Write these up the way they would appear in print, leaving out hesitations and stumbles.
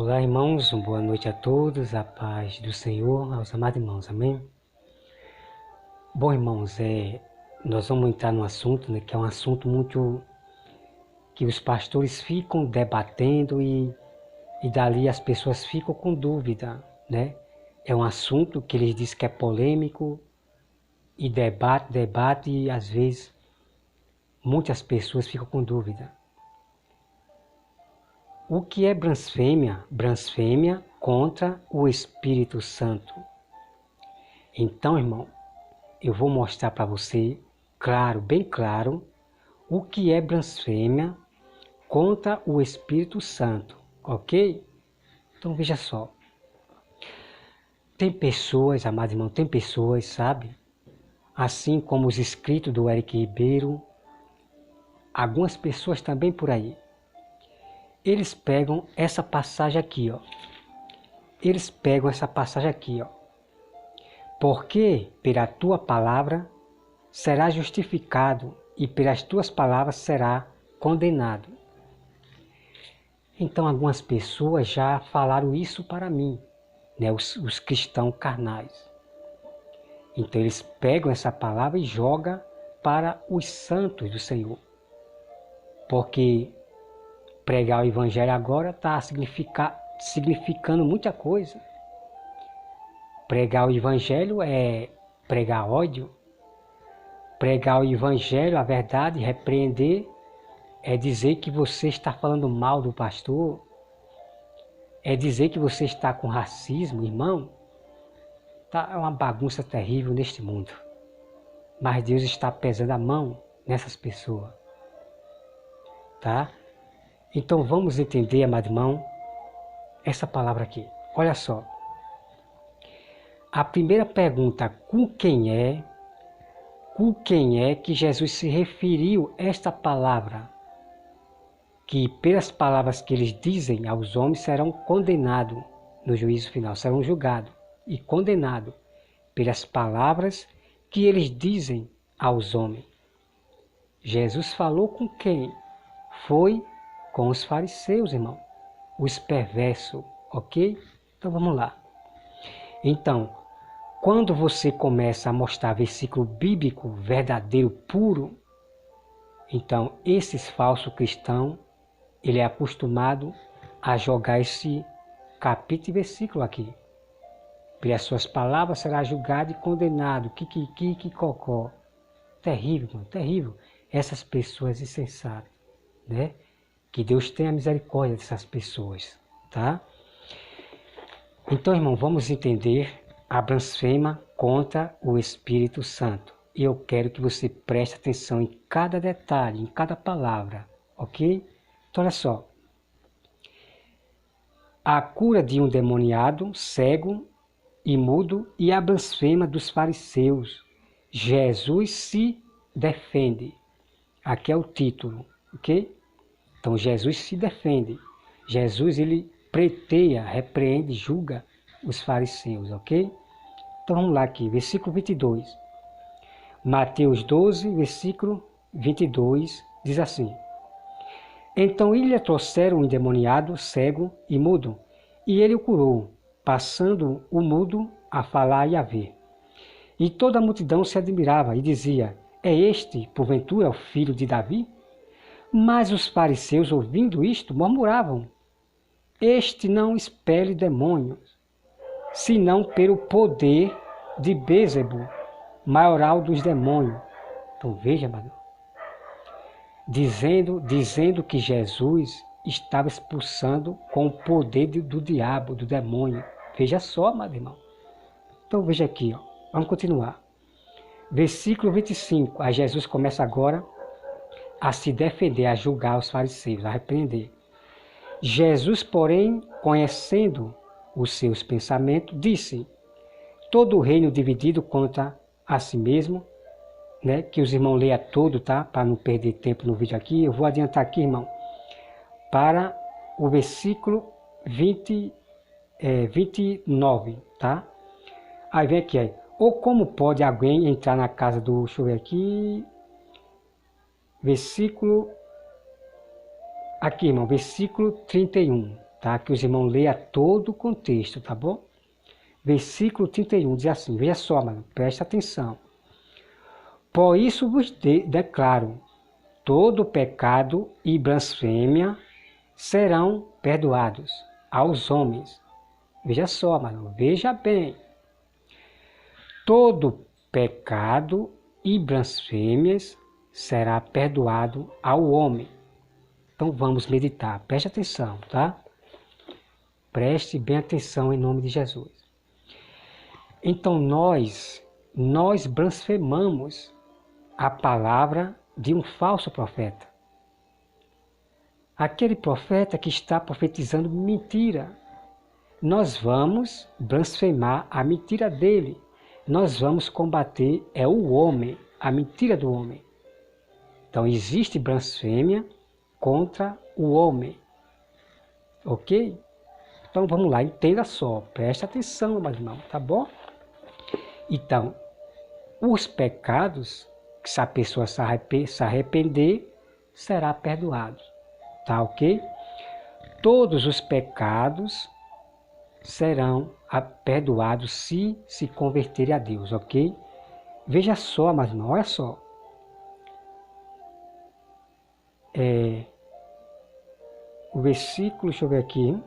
Olá, irmãos, boa noite a todos, a paz do Senhor, aos amados irmãos, amém? Bom, irmãos, nós vamos entrar num assunto, que é um assunto muito que os pastores ficam debatendo e dali as pessoas ficam com dúvida, né? É um assunto que eles dizem que é polêmico e debate e às vezes muitas pessoas ficam com dúvida. O que é blasfêmia? Blasfêmia contra o Espírito Santo. Então, irmão, eu vou mostrar para você, bem claro, o que é blasfêmia contra o Espírito Santo, ok? Então veja só. Tem pessoas, amados irmãos, sabe? Assim como os escritos do Eric Ribeiro, algumas pessoas também por aí. Eles pegam essa passagem aqui, ó. Porque pela tua palavra será justificado e pelas tuas palavras será condenado. Então algumas pessoas já falaram isso para mim, né? Os cristãos carnais. Então eles pegam essa palavra e jogam para os santos do Senhor. Porque pregar o evangelho agora está significando muita coisa. Pregar o evangelho é pregar ódio. Pregar o evangelho, a verdade, repreender, é dizer que você está falando mal do pastor. É dizer que você está com racismo, irmão. É uma bagunça terrível neste mundo. Mas Deus está pesando a mão nessas pessoas. Tá? Então vamos entender, amado irmão, essa palavra aqui. Olha só. A primeira pergunta, com quem é que Jesus se referiu esta palavra? Que pelas palavras que eles dizem aos homens serão condenados no juízo final, serão julgados e condenados pelas palavras que eles dizem aos homens. Jesus falou com quem? Foi com os fariseus, irmão, os perversos, ok? Então vamos lá. Então, quando você começa a mostrar versículo bíblico verdadeiro, puro, então esses falsos cristãos, ele é acostumado a jogar esse capítulo e versículo aqui. Pelas suas palavras será julgado e condenado. Que cocó. Terrível, mano, terrível. Essas pessoas insensatas, né? Que Deus tenha misericórdia dessas pessoas, tá? Então, irmão, vamos entender a blasfêmia contra o Espírito Santo. E eu quero que você preste atenção em cada detalhe, em cada palavra, ok? Então, olha só. A cura de um demoniado, cego e mudo e a blasfêmia dos fariseus. Jesus se defende. Aqui é o título, ok? Então Jesus se defende. Jesus, ele preteia, repreende, julga os fariseus, ok? Então vamos lá aqui, versículo 22. Mateus 12, versículo 22, diz assim. Então lhe trouxeram um endemoniado, cego e mudo, e ele o curou, passando o mudo a falar e a ver. E toda a multidão se admirava e dizia, é este, porventura, o filho de Davi? Mas os fariseus, ouvindo isto, murmuravam, este não expele demônios, senão pelo poder de Bézebo, maioral dos demônios. Então veja, mano, dizendo que Jesus estava expulsando com o poder do diabo, do demônio. Veja só, meu irmão. Então veja aqui, ó. Vamos continuar. Versículo 25. Aí Jesus começa agora a se defender, a julgar os fariseus, a repreender. Jesus, porém, conhecendo os seus pensamentos, disse, todo o reino dividido contra a si mesmo, né, que os irmãos leiam todo, tá? Para não perder tempo no vídeo aqui. Eu vou adiantar aqui, irmão, para o versículo 29, tá? Aí vem aqui, ou como pode alguém entrar na casa do, deixa eu ver aqui, versículo, aqui, irmão, versículo 31. tá? Que os irmãos leiam todo o contexto, tá bom? Versículo 31 diz assim, veja só, mano, presta atenção. Por isso vos declaro, todo pecado e blasfêmia serão perdoados aos homens. Veja só, mano, veja bem. Todo pecado e blasfêmias será perdoado ao homem. Então vamos meditar, preste atenção, tá? Preste bem atenção em nome de Jesus. Então nós blasfemamos a palavra de um falso profeta. Aquele profeta que está profetizando mentira. Nós vamos blasfemar a mentira dele. Nós vamos combater o homem, a mentira do homem. Então existe blasfêmia contra o homem. Ok? Então vamos lá, entenda só, preste atenção, meu irmão, tá bom? Então, os pecados, que se a pessoa se arrepender, será perdoado, tá ok? Todos os pecados serão perdoados se converterem a Deus, ok? Veja só, mas não, olha só. O versículo, deixa eu ver aqui.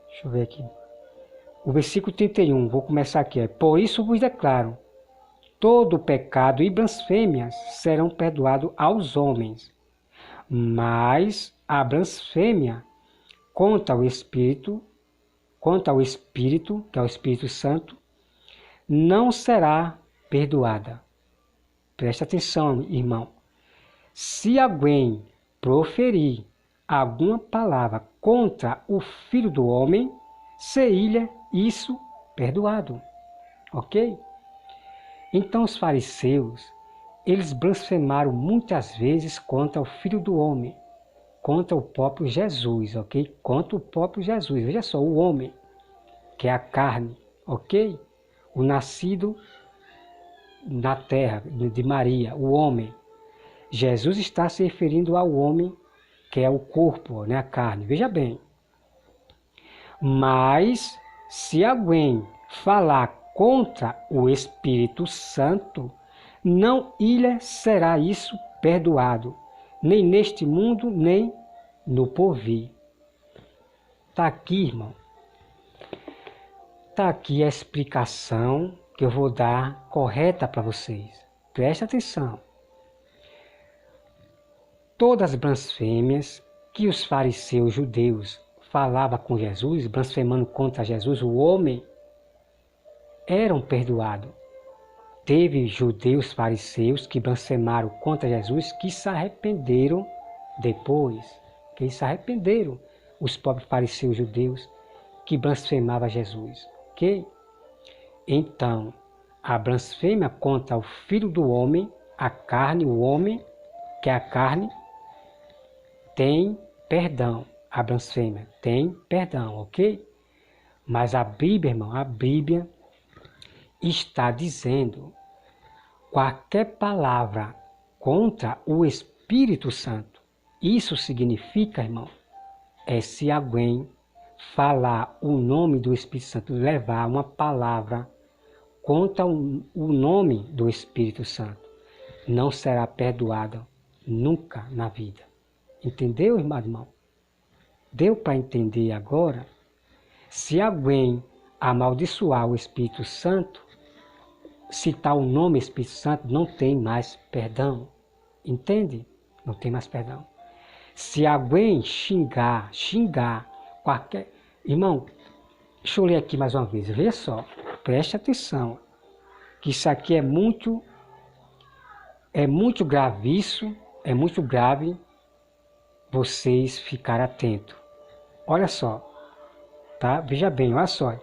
Deixa eu ver aqui. O versículo 31, vou começar aqui. Por isso vos declaro, todo pecado e blasfêmias serão perdoados aos homens, mas a blasfêmia contra o Espírito, que é o Espírito Santo, não será perdoada. Preste atenção, irmão. Se alguém proferir alguma palavra contra o Filho do Homem, seria isso perdoado. Ok? Então os fariseus, eles blasfemaram muitas vezes contra o Filho do Homem, contra o próprio Jesus, ok? Contra o próprio Jesus. Veja só, o homem, que é a carne, ok? O nascido na terra de Maria, o homem. Jesus está se referindo ao homem, que é o corpo, né, a carne. Veja bem. Mas se alguém falar contra o Espírito Santo, não lhe será isso perdoado, nem neste mundo, nem no porvir. Está aqui, irmão. Está aqui a explicação que eu vou dar correta para vocês. Preste atenção. Todas as blasfêmias que os fariseus judeus falavam com Jesus, blasfemando contra Jesus, o homem, eram perdoados. Teve judeus fariseus que blasfemaram contra Jesus, que se arrependeram depois. Que se arrependeram, os próprios fariseus judeus que blasfemavam Jesus. Ok? Então, a blasfêmia contra o Filho do Homem, a carne, o homem, que é a carne, tem perdão. A blasfêmia tem perdão, ok? Mas a Bíblia, irmão, a Bíblia está dizendo qualquer palavra contra o Espírito Santo. Isso significa, irmão, se alguém falar o nome do Espírito Santo, levar uma palavra contra o nome do Espírito Santo, não será perdoado nunca na vida. Entendeu, irmão? Deu para entender agora? Se alguém amaldiçoar o Espírito Santo, citar o nome Espírito Santo, não tem mais perdão. Entende? Não tem mais perdão. Se alguém xingar qualquer... Irmão, deixa eu ler aqui mais uma vez. Veja só, preste atenção. Que isso aqui é muito gravíssimo, é muito grave vocês ficarem atentos. Olha só, tá? Veja bem, olha só.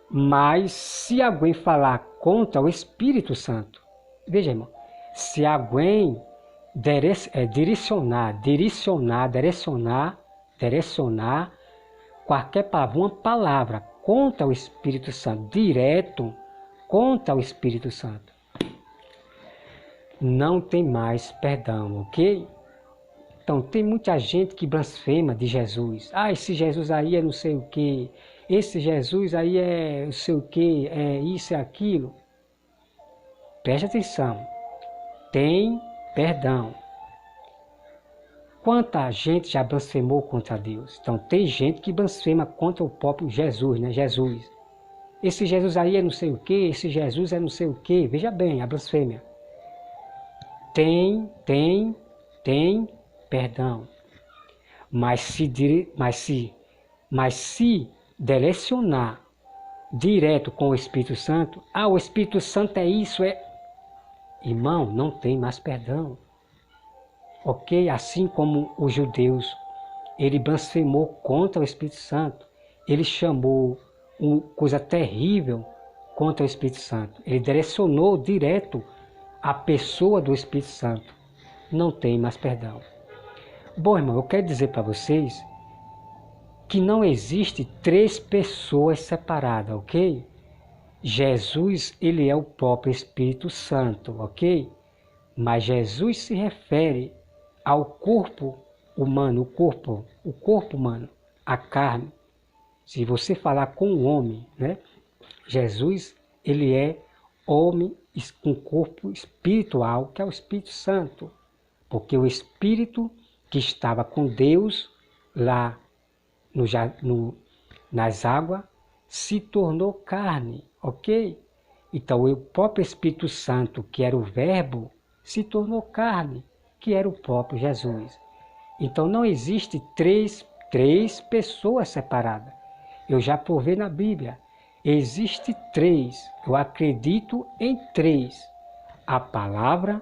Mas se alguém falar contra o Espírito Santo, veja, irmão, se alguém direcionar qualquer palavra, uma palavra contra o Espírito Santo, direto contra o Espírito Santo, não tem mais perdão, ok? Então, tem muita gente que blasfema de Jesus. Ah, esse Jesus aí é não sei o quê. Esse Jesus aí é não sei o quê, é isso, é aquilo. Preste atenção. Tem perdão. Quanta gente já blasfemou contra Deus? Então, tem gente que blasfema contra o próprio Jesus, né? Jesus. Esse Jesus aí é não sei o quê, esse Jesus é não sei o quê. Veja bem, a blasfêmia. Tem perdão. Mas se direcionar direto com o Espírito Santo, o Espírito Santo é isso, irmão, não tem mais perdão. Ok? Assim como os judeus, ele blasfemou contra o Espírito Santo, ele chamou uma coisa terrível contra o Espírito Santo, ele direcionou direto a pessoa do Espírito Santo, não tem mais perdão. Bom, irmão, eu quero dizer para vocês que não existe três pessoas separadas, ok? Jesus, ele é o próprio Espírito Santo, ok? Mas Jesus se refere ao corpo humano, o corpo humano, a carne. Se você falar com o homem, né? Jesus, ele é homem com corpo espiritual, que é o Espírito Santo. Porque o Espírito que estava com Deus lá nas águas se tornou carne, ok? Então o próprio Espírito Santo, que era o Verbo, se tornou carne, que era o próprio Jesus. Então não existe três pessoas separadas. Eu já provei na Bíblia. Existe três. Eu acredito em três. A palavra,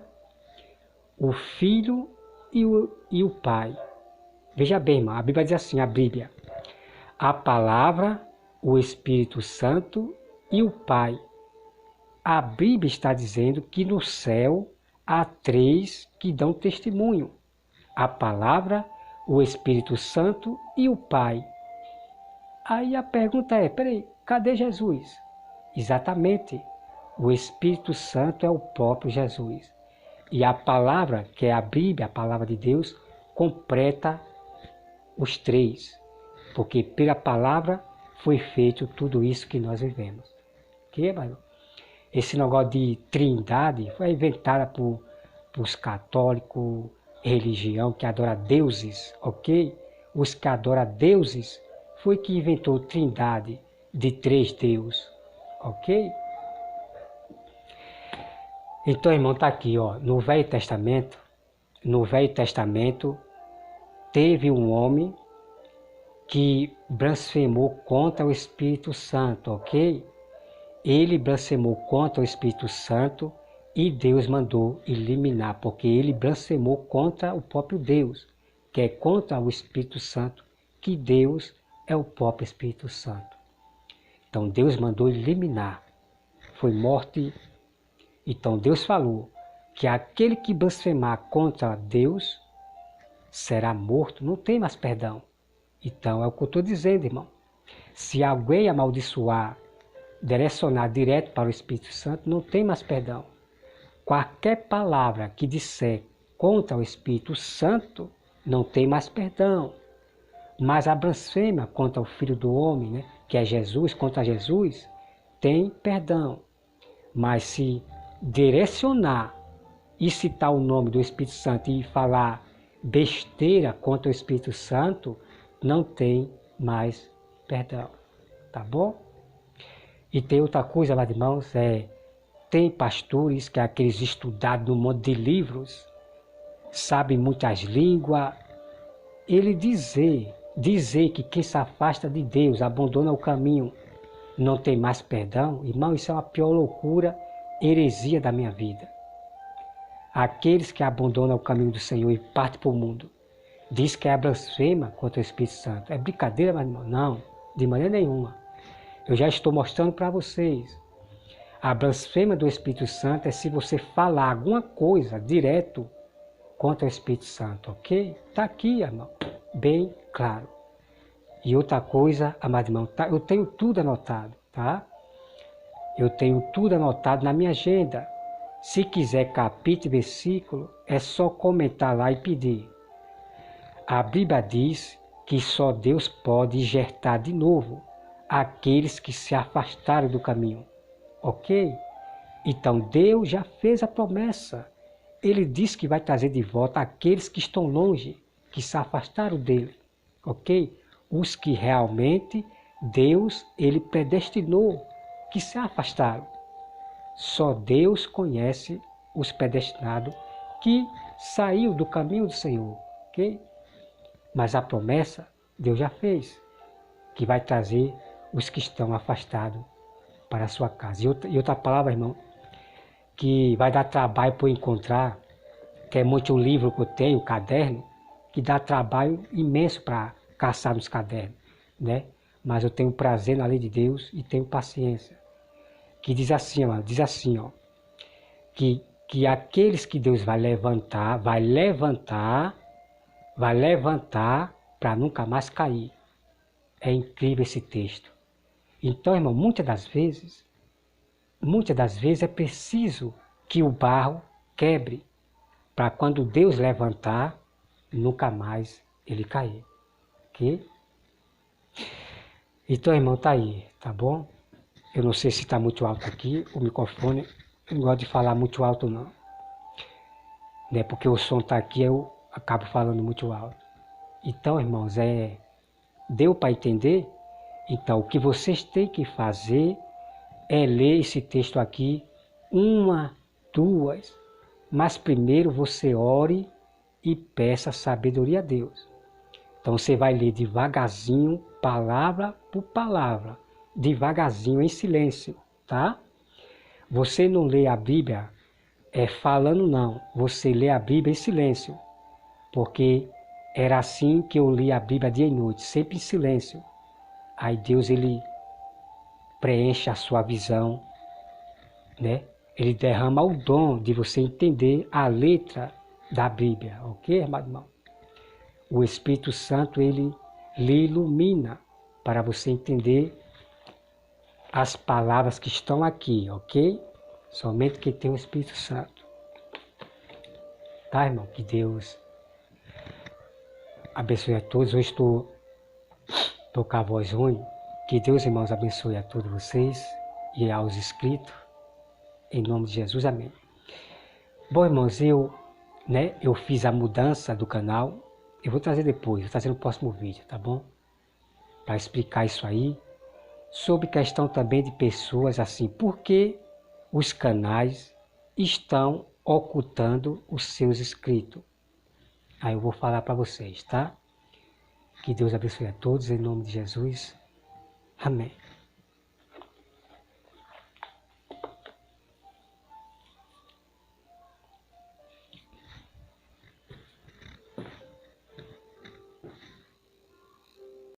o Filho e o Pai. Veja bem, irmão, a Bíblia diz assim, a Bíblia. A palavra, o Espírito Santo e o Pai. A Bíblia está dizendo que no céu há três que dão testemunho. A palavra, o Espírito Santo e o Pai. Aí a pergunta é, peraí, cadê Jesus? Exatamente, o Espírito Santo é o próprio Jesus. E a palavra, que é a Bíblia, a palavra de Deus, completa os três. Porque pela palavra foi feito tudo isso que nós vivemos. Ok, mano? Esse negócio de trindade foi inventada por os católicos, religião que adora deuses, ok? Os que adoram deuses foi que inventou trindade de três deuses, ok? Então, irmão, está aqui, ó, no Velho Testamento teve um homem que blasfemou contra o Espírito Santo, ok? Ele blasfemou contra o Espírito Santo e Deus mandou eliminar, porque ele blasfemou contra o próprio Deus, que é contra o Espírito Santo, que Deus é o próprio Espírito Santo. Então Deus mandou eliminar, foi morte. Então Deus falou que aquele que blasfemar contra Deus será morto, não tem mais perdão. Então é o que eu estou dizendo, irmão. Se alguém amaldiçoar, direcionar direto para o Espírito Santo, não tem mais perdão. Qualquer palavra que disser contra o Espírito Santo, não tem mais perdão. Mas a blasfêmia contra o Filho do Homem, né, que é Jesus, contra Jesus, tem perdão. Mas se direcionar e citar o nome do Espírito Santo e falar besteira contra o Espírito Santo, não tem mais perdão. Tá bom? E tem outra coisa, lá, irmãos, tem pastores que é aqueles estudados num monte de livros, sabem muitas línguas. Ele dizer que quem se afasta de Deus, abandona o caminho, não tem mais perdão, irmão, isso é uma pior loucura, heresia da minha vida. Aqueles que abandonam o caminho do Senhor e partem para o mundo, diz que é blasfema contra o Espírito Santo. É brincadeira, meu irmão? Não, de maneira nenhuma. Eu já estou mostrando para vocês. A blasfêmia do Espírito Santo é se você falar alguma coisa direto contra o Espírito Santo, ok? Está aqui, irmão, bem claro. E outra coisa, amado irmão, eu tenho tudo anotado, tá? Eu tenho tudo anotado na minha agenda. Se quiser capítulo e versículo, é só comentar lá e pedir. A Bíblia diz que só Deus pode injertar de novo aqueles que se afastaram do caminho. Ok? Então Deus já fez a promessa. Ele disse que vai trazer de volta aqueles que estão longe, que se afastaram dele. Ok? Os que realmente Deus, ele predestinou, que se afastaram. Só Deus conhece os predestinados que saíram do caminho do Senhor. Ok? Mas a promessa Deus já fez, que vai trazer os que estão afastados para a sua casa. E outra palavra, irmão, que vai dar trabalho para eu encontrar, que é muito um livro que eu tenho, um caderno, que dá trabalho imenso para caçar nos cadernos, né? Mas eu tenho prazer na lei de Deus e tenho paciência. Que diz assim, ó, que aqueles que Deus vai levantar para nunca mais cair. É incrível esse texto. Então, irmão, muitas das vezes é preciso que o barro quebre, para quando Deus levantar, nunca mais ele cair. Ok? Então, irmão, tá aí, tá bom? Eu não sei se está muito alto aqui, o microfone, eu não gosto de falar muito alto não. Né? Porque o som está aqui, eu acabo falando muito alto. Então, irmãos, deu para entender? Então, o que vocês têm que fazer é ler esse texto aqui, uma, duas, mas primeiro você ore e peça sabedoria a Deus. Então você vai ler devagarzinho, palavra por palavra, devagarzinho, em silêncio, tá? Você não lê a Bíblia falando não, você lê a Bíblia em silêncio, porque era assim que eu li a Bíblia dia e noite, sempre em silêncio. Aí Deus, ele preenche a sua visão, né? Ele derrama o dom de você entender a letra da Bíblia, ok, irmão? O Espírito Santo, ele lhe ilumina para você entender as palavras que estão aqui, ok? Somente quem tem o Espírito Santo. Tá, irmão? Que Deus abençoe a todos. Hoje estou com a voz ruim. Que Deus, irmãos, abençoe a todos vocês e aos inscritos. Em nome de Jesus, amém. Bom, irmãos, eu fiz a mudança do canal. Eu vou trazer depois, vou trazer no próximo vídeo, tá bom? Para explicar isso aí. Sobre questão também de pessoas assim, por que os canais estão ocultando os seus inscritos? Aí eu vou falar para vocês, tá? Que Deus abençoe a todos, em nome de Jesus. Amém.